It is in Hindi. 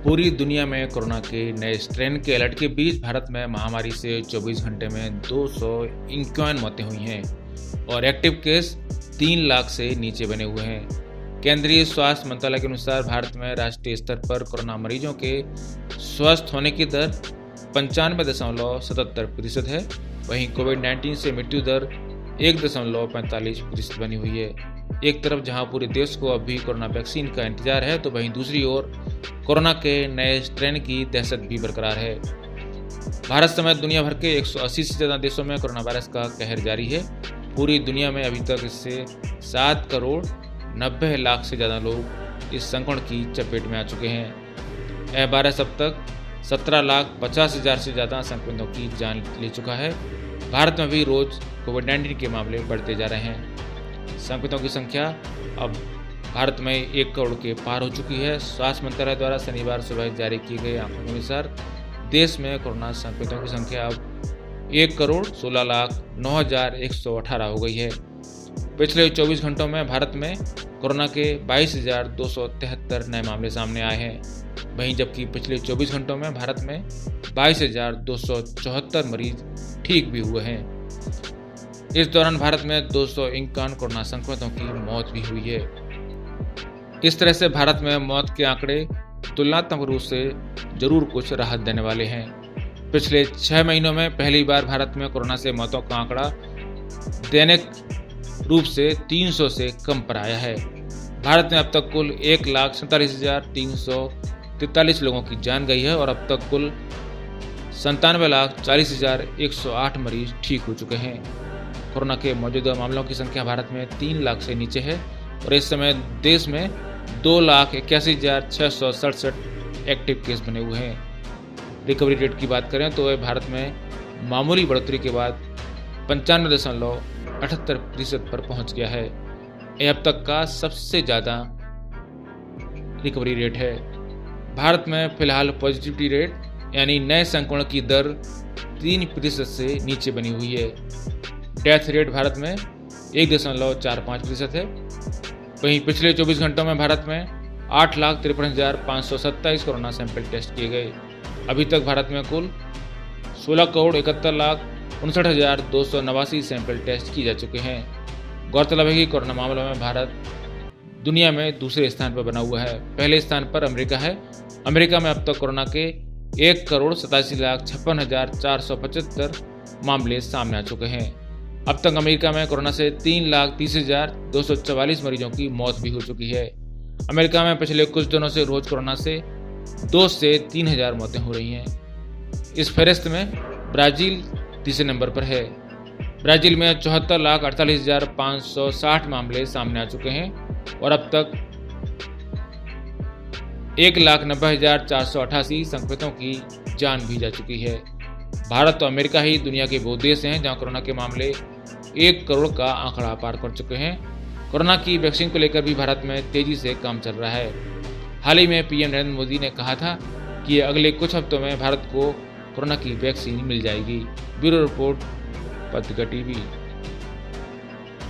पूरी दुनिया में कोरोना के नए स्ट्रेन के अलर्ट के बीच भारत में महामारी से 24 घंटे में 251 मौतें हुई हैं और एक्टिव केस 3 लाख से नीचे बने हुए हैं। केंद्रीय स्वास्थ्य मंत्रालय के अनुसार भारत में राष्ट्रीय स्तर पर कोरोना मरीजों के स्वस्थ होने की दर 95.77% है। वहीं कोविड-19 से मृत्यु दर 1.45% बनी हुई है। एक तरफ जहां पूरे देश को अब भी कोरोना वैक्सीन का इंतजार है, तो वहीं दूसरी ओर कोरोना के नए स्ट्रेन की दहशत भी बरकरार है। भारत समेत दुनिया भर के 180 से ज़्यादा देशों में कोरोना वायरस का कहर जारी है। पूरी दुनिया में अभी तक इससे 7 करोड़ 90 लाख से ज़्यादा लोग इस संक्रमण की चपेट में आ चुके हैं। यह वायरस अब तक 17,50,000 से ज़्यादा संक्रमितों की जान ले चुका है। भारत में भी रोज़ कोविड-19 के मामले बढ़ते जा रहे हैं। संक्रमितों की संख्या अब भारत में 1 करोड़ के पार हो चुकी है। स्वास्थ्य मंत्रालय द्वारा शनिवार सुबह जारी किए गए आंकड़ों के अनुसार देश में कोरोना संक्रमितों की संख्या अब 1 करोड़ 16,09,118 हो गई है। पिछले 24 घंटों में भारत में कोरोना के 22,273 नए मामले सामने आए हैं। वहीं जबकि पिछले 24 घंटों में भारत में 22,274 मरीज ठीक भी हुए हैं। इस दौरान भारत में 251 कोरोना संक्रमितों की मौत भी हुई है। इस तरह से भारत में मौत के आंकड़े तुलनात्मक रूप से जरूर कुछ राहत देने वाले हैं। पिछले 6 महीनों में पहली बार भारत में कोरोना से मौतों का आंकड़ा दैनिक रूप से 300 से कम पर आया है। भारत में अब तक कुल 1,47,343 लोगों की जान गई है और अब तक कुल 97,40,108 मरीज ठीक हो चुके हैं। कोरोना के मौजूदा मामलों की संख्या भारत में 3 लाख से नीचे है और इस समय देश में 2,81,667 एक्टिव केस बने हुए हैं। रिकवरी रेट की बात करें तो भारत में मामूली बढ़ोतरी के बाद 95.78% पर पहुंच गया है। यह अब तक का सबसे ज़्यादा रिकवरी रेट है। भारत में फिलहाल पॉजिटिविटी रेट यानी नए संक्रमण की दर 3% से नीचे बनी हुई है। डेथ रेट भारत में 1.45% है। वहीं पिछले 24 घंटों में भारत में 8,53,527 कोरोना सैंपल टेस्ट किए गए। अभी तक भारत में कुल 16,71,59,289 सैंपल टेस्ट किए जा चुके हैं। गौरतलब है कि कोरोना मामलों में भारत दुनिया में दूसरे स्थान पर बना हुआ है। पहले स्थान पर अमेरिका है। अमेरिका में अब तक कोरोना के 1,87,56,475 मामले सामने आ चुके हैं। अब तक अमेरिका में कोरोना से 3,30,244 मरीजों की मौत भी हो चुकी है। अमेरिका में पिछले कुछ दिनों से रोज कोरोना से 2 से 3,000 मौतें हो रही हैं। इस फहरिस्त में ब्राजील तीसरे नंबर पर है। ब्राजील में 74,48,560 मामले सामने आ चुके हैं और अब तक 1,90,488 संक्रमितों की जान भी जा चुकी है। भारत और अमेरिका ही दुनिया के वो देश हैं जहां कोरोना के मामले 1 करोड़ का आंकड़ा पार कर चुके हैं। कोरोना की वैक्सीन को लेकर भी भारत में तेजी से काम चल रहा है। हाल ही में पीएम नरेंद्र मोदी ने कहा था कि अगले कुछ हफ्तों में भारत को कोरोना की वैक्सीन मिल जाएगी। ब्यूरो रिपोर्ट, पत्रिका टीवी।